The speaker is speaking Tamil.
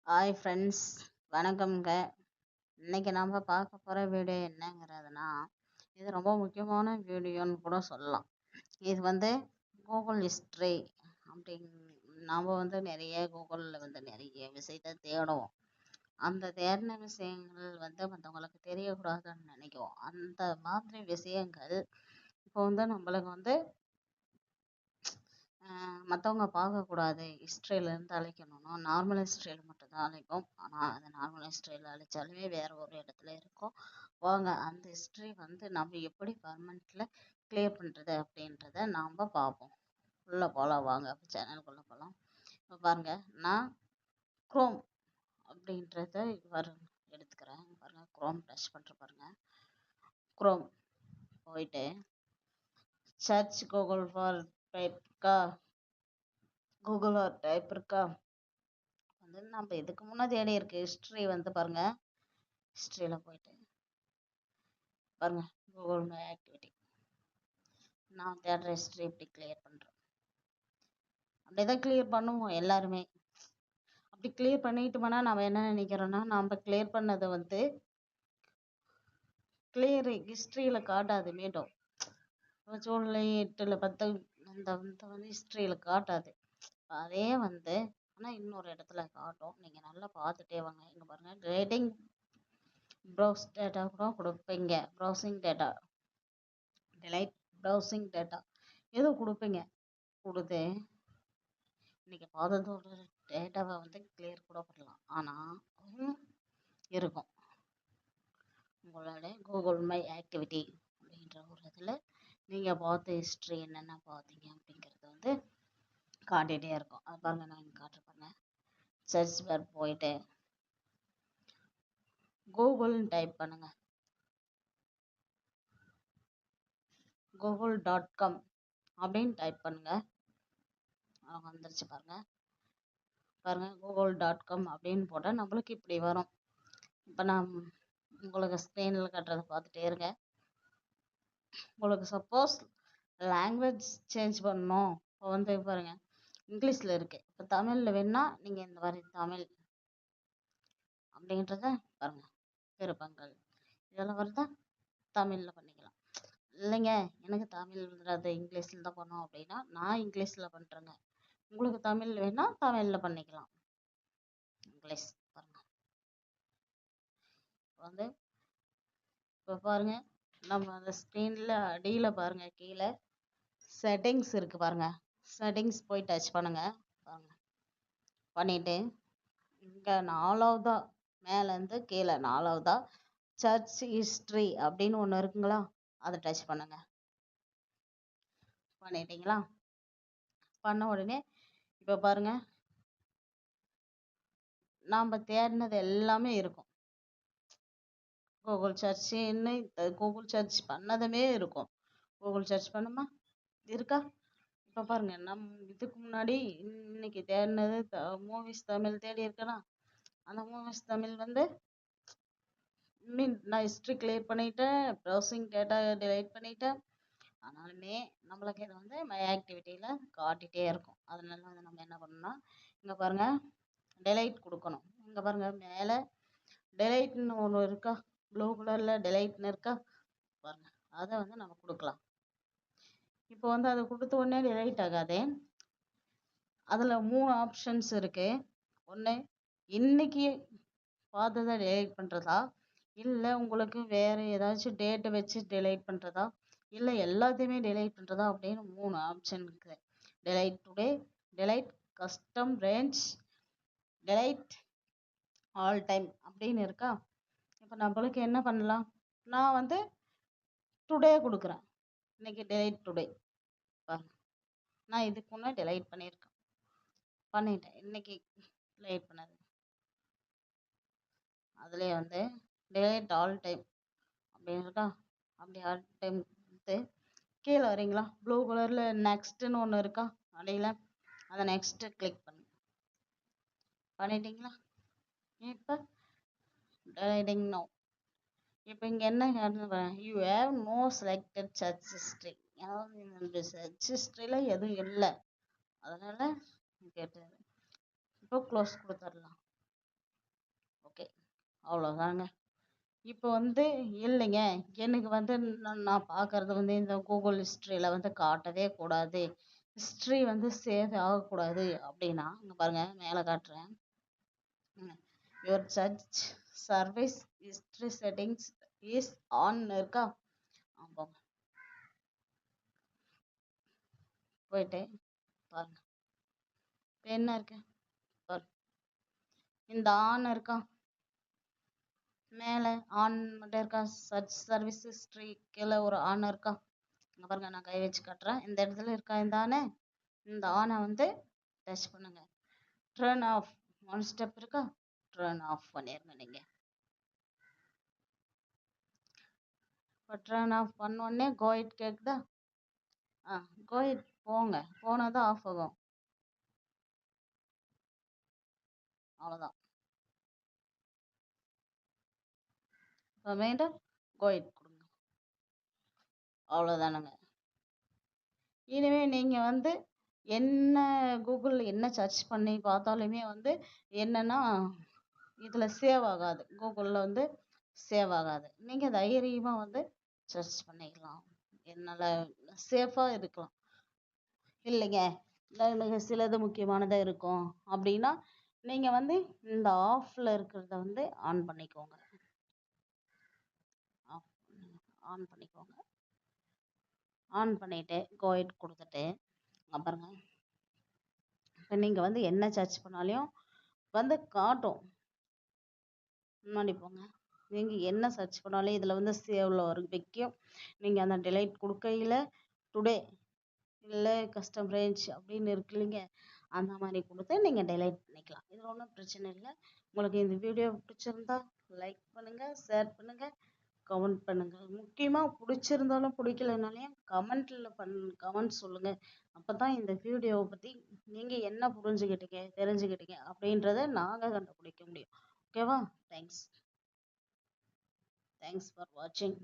ஹாய் ஃப்ரெண்ட்ஸ், வணக்கம்ங்க. இன்னைக்கு நாம் பார்க்க போகிற வீடியோ என்னங்கிறதுனா, இது ரொம்ப முக்கியமான வீடியோன்னு கூட சொல்லலாம். இது கூகுள் ஹிஸ்ட்ரி அப்படிங் நாம் நிறைய கூகுளில் நிறைய விஷயத்த தேடுவோம். அந்த தேடின விஷயங்கள் மற்றவங்களுக்கு தெரியக்கூடாதுன்னு நினைக்குவோம். அந்த மாதிரி விஷயங்கள் இப்போ நம்மளுக்கு மற்றவங்க பார்க்கக்கூடாது, ஹிஸ்ட்ரியிலேருந்து அழிக்கணும்னா நார்மல் ஹிஸ்ட்ரியில் மட்டும்தான் அழிப்போம். ஆனால் அது நார்மல் ஹிஸ்ட்ரியில் அழிச்சாலுமே வேறு ஒரு இடத்துல இருக்கும். வாங்க அந்த ஹிஸ்ட்ரி நம்ம எப்படி பர்மனெண்ட்டில் கிளியர் பண்ணுறது அப்படின்றத நாம் பார்ப்போம். உள்ளே போகலாம், வாங்க சேனலுக்குள்ளே போகலாம். இப்போ பாருங்கள், நான் குரோம் அப்படின்றத எடுத்துக்கிறேன். பாருங்கள், குரோம் டச் பண்ணுற பாருங்கள். குரோம் போயிட்டு சர்ச் கூகுள் ஃபார் டைப்க்கா கூகுள் ஆர் டைப் இருக்கா நம்ம இதுக்கு முன்னே தேடி இருக்கு ஹிஸ்ட்ரி பாருங்க. ஹிஸ்ட்ரியில் போயிட்டு பாருங்க, கூகுள் மை ஆக்டிவிட்டி. நான் தேடுற ஹிஸ்ட்ரி இப்படி கிளியர் பண்ணுறேன். அப்படிதான் கிளியர் பண்ணுவோம் எல்லாருமே. அப்படி கிளியர் பண்ணிட்டோம்னா நம்ம என்ன நினைக்கிறோன்னா, நம்ம கிளியர் பண்ணதை கிளியர் ஹிஸ்ட்ரியில் காட்டாது. மீண்டும் ஜூன்ல 8ல் 10 அந்த ஹிஸ்ட்ரியில் காட்டாது. அதே ஆனால் இன்னொரு இடத்துல காட்டும். நீங்கள் நல்லா பார்த்துட்டே வாங்க. இங்கே பாருங்கள், ரேட்டிங் ப்ரௌஸ் டேட்டா கூட கொடுப்பீங்க. Browsing data, delight browsing data எதுவும் கொடுப்பீங்க. கொடுத்து இன்னைக்கு பார்த்ததோட டேட்டாவை கிளியர் கூட பண்ணலாம். ஆனால் இருக்கும் உங்களோட கூகுள் மை ஆக்டிவிட்டி அப்படின்ற ஒரு இதில் நீங்கள் பார்த்த ஹிஸ்ட்ரி என்னென்ன பார்த்தீங்க அப்படிங்கிறது காட்டிகிட்டே இருக்கும். அது பாருங்கள், நான் இங்கே காட்டுறேன். சர்ச் பார் போயிட்டு கூகுள்னு டைப் பண்ணுங்க. google.com அப்படின்னு டைப் பண்ணுங்க. வந்துருச்சு பாருங்க. google.com அப்படின்னு போட்டால் நம்மளுக்கு இப்படி வரும். இப்போ நான் உங்களுக்கு ஸ்க்ரீனில் கட்டுறதை பார்த்துட்டே இருங்க. உங்களுக்கு சப்போஸ் லாங்குவேஜ் சேஞ்ச் பண்ணணும், இப்போ பாருங்க, இங்கிலீஷில் இருக்குது. இப்போ தமிழில் வேணுன்னா நீங்கள் இந்த மாதிரி தமிழ் அப்படின்றத பாருங்க, விருப்பங்கள் இதெல்லாம் வருதா, தமிழில் பண்ணிக்கலாம். இல்லைங்க எனக்கு தமிழ்ன்றது இங்கிலீஷில் தான் பண்ணோம் அப்படின்னா நான் இங்கிலீஷில் பண்ணுறேங்க. உங்களுக்கு தமிழ் வேணா தமிழில் பண்ணிக்கலாம். இங்கிலீஷ் பாருங்க. இப்போ பாருங்க, நம்ம அந்த ஸ்க்ரீனில் அடியில் பாருங்க, கீழே செட்டிங்ஸ் இருக்குது பாருங்க. செட்டிங்ஸ் போய் டச் பண்ணுங்க. பாருங்க, பண்ணிட்டு இங்கே 4வதா மேலேருந்து கீழே 4வதா சர்ச் ஹிஸ்ட்ரி அப்படின்னு ஒன்று இருக்குங்களா, அதை டச் பண்ணுங்க. பண்ணிட்டீங்களா? பண்ண உடனே இப்போ பாருங்க, நாம் தேடினது எல்லாமே இருக்கும். கூகுள் சர்ச்ன்னு கூகுள் சர்ச் பண்ணதுமே இருக்கும். கூகுள் சர்ச் பண்ணுமா இருக்கா? இப்போ பாருங்க, இதுக்கு முன்னாடி இன்னைக்கு தேடினது மூவிஸ் தமிழ் தேடி இருக்கேனா, அந்த மூவிஸ் தமிழ் நான் ஹிஸ்ட்ரி கிளியர் பண்ணிட்டேன், ப்ரௌசிங் டேட்டா டிலைட் பண்ணிட்டேன். ஆனாலுமே நம்மளுக்கு இது மை ஆக்டிவிட்டியில் காட்டிகிட்டே இருக்கும். அதனால நம்ம என்ன பண்ணணும்னா, இங்கே பாருங்கள், டிலைட் கொடுக்கணும். இங்கே பாருங்கள், மேலே டிலைட்னு ஒன்று இருக்கா, ப்ளூ கலரில் டிலைட்னு இருக்கா பாருங்க, அதை நம்ம கொடுக்கலாம். இப்போ அதை கொடுத்த உடனே டிலைட் ஆகாதே. அதில் 3 ஆப்ஷன்ஸ் இருக்குது. ஒன்று, இன்னைக்கு பார்த்ததை டிலைட் பண்ணுறதா, இல்லை உங்களுக்கு வேறு ஏதாச்சும் டேட்டை வச்சு டிலைட் பண்ணுறதா, இல்லை எல்லாத்தையுமே டிலைட் பண்ணுறதா அப்படின்னு 3 ஆப்ஷன் இருக்குது. Delight today, delight custom range, delight all time அப்படின்னு இருக்கா. இப்போ நம்மளுக்கு என்ன பண்ணலாம், நான் டுடே கொடுக்குறேன். இன்னைக்கு டிலைட் டுடே பாருங்க, நான் இதுக்கு முன்னே டிலைட் பண்ணிட்டேன். இன்னைக்கு டிலைட் பண்ணது அதுலேயே டிலைட் ஆல் டைம் அப்படின்னு இருக்கா. அப்படி ஆல் டைம் கீழே வரீங்களா, ப்ளூ கலரில் நெக்ஸ்ட்டுன்னு ஒன்று இருக்கா அடியில், அதை நெக்ஸ்ட்டு கிளிக் பண்ணிட்டீங்களா? இப்போ டிலைட்டிங் நோ. இப்போ இங்கே என்ன, you have no selected search history. அதாவது சர்ச் ஹிஸ்ட்ரியில் எதுவும் இல்லை, அதனால் கேட்டது. இப்போ க்ளோஸ் கொடுத்துடலாம். அவ்வளோதாங்க. இப்போ வந்து இல்லைங்க, எனக்கு வந்து நான் பார்க்கறது வந்து இந்த கூகுள் ஹிஸ்ட்ரியில வந்து காட்டவே கூடாது. ஹிஸ்ட்ரி வந்து சேவ் ஆகக்கூடாது அப்படின்னா, இங்க பாருங்க மேலே காட்டுறேன். Your church service history settings is on இருக்கா? ஆமாம். போயிட்டு பாருங்க. இப்ப என்ன இருக்கு பாருங்க. இந்த ஆன் இருக்கா? மேலே ஆன் மட்டும் இருக்கா? சர்ச் சர்வீஸ் ஹிஸ்ட்ரி கீழே ஒரு ஆன் இருக்கா? இங்க பாருங்க, நான் கை வச்சு காட்டுறேன். இந்த இடத்துல இருக்கா இந்த ஆனு? இந்த ஆனை வந்து டச் பண்ணுங்க. டர்ன் ஆஃப் ஒன் ஸ்டெப் இருக்கா? டர்ன் ஆஃப் பண்ணிருங்க நீங்க. இப்போ டர்ன் ஆஃப் பண்ண உடனே கோயிட் கேக்குதா? கோயிட் போங்க, போனாதான் ஆஃப் ஆகும். அவ்வளோதான். இப்போ மீண்டும் கோயிட் கொடுங்க. அவ்வளோதானுங்க. இனிமே நீங்க வந்து என்ன கூகுளில் என்ன சர்ச் பண்ணி பார்த்தாலுமே வந்து என்னன்னா இதுல சேவ் ஆகாது. கூகுளில் வந்து சேவ் ஆகாது. நீங்க தைரியமா வந்து சர்ச் பண்ணிக்கலாம். என்னால சேஃபா இருக்கலாம். இல்லைங்க, எனக்கு சிலது முக்கியமானதா இருக்கும் அப்படின்னா நீங்க வந்து இந்த ஆஃப்ல இருக்கிறத வந்து ஆன் பண்ணிக்கோங்க. ஆன் பண்ணிக்கோங்க. ஆன் பண்ணிட்டு கோயிட் கொடுத்துட்டு பாருங்க. இப்போ நீங்க வந்து என்ன சர்ச் பண்ணாலையும் வந்து காட்டும். முன்னாடி போங்க. நீங்க என்ன சர்ச் பண்ணாலும் இதுல வந்து சேவ்ல வரும் வைக்கும். நீங்க அந்த டிலைட் கொடுக்கையில டுடே இல்லை கஸ்டம் ரேஞ்ச் அப்படின்னு இருக்கு இல்லைங்க, அந்த மாதிரி கொடுத்து நீங்கள் டெலைட் பண்ணிக்கலாம். இது ஒன்றும் பிரச்சனை இல்லை. உங்களுக்கு இந்த வீடியோ பிடிச்சிருந்தா லைக் பண்ணுங்க, ஷேர் பண்ணுங்க, கமெண்ட் பண்ணுங்க. முக்கியமாக பிடிச்சிருந்தாலும் பிடிக்கலனாலையும் கமெண்ட் சொல்லுங்க. அப்போ தான் இந்த வீடியோவை பற்றி நீங்கள் என்ன புரிஞ்சுக்கிட்டீங்க தெரிஞ்சுக்கிட்டீங்க அப்படின்றத நாங்கள் கண்டுபிடிக்க முடியும். ஓகேவா? தேங்க்ஸ் ஃபார் வாட்சிங்.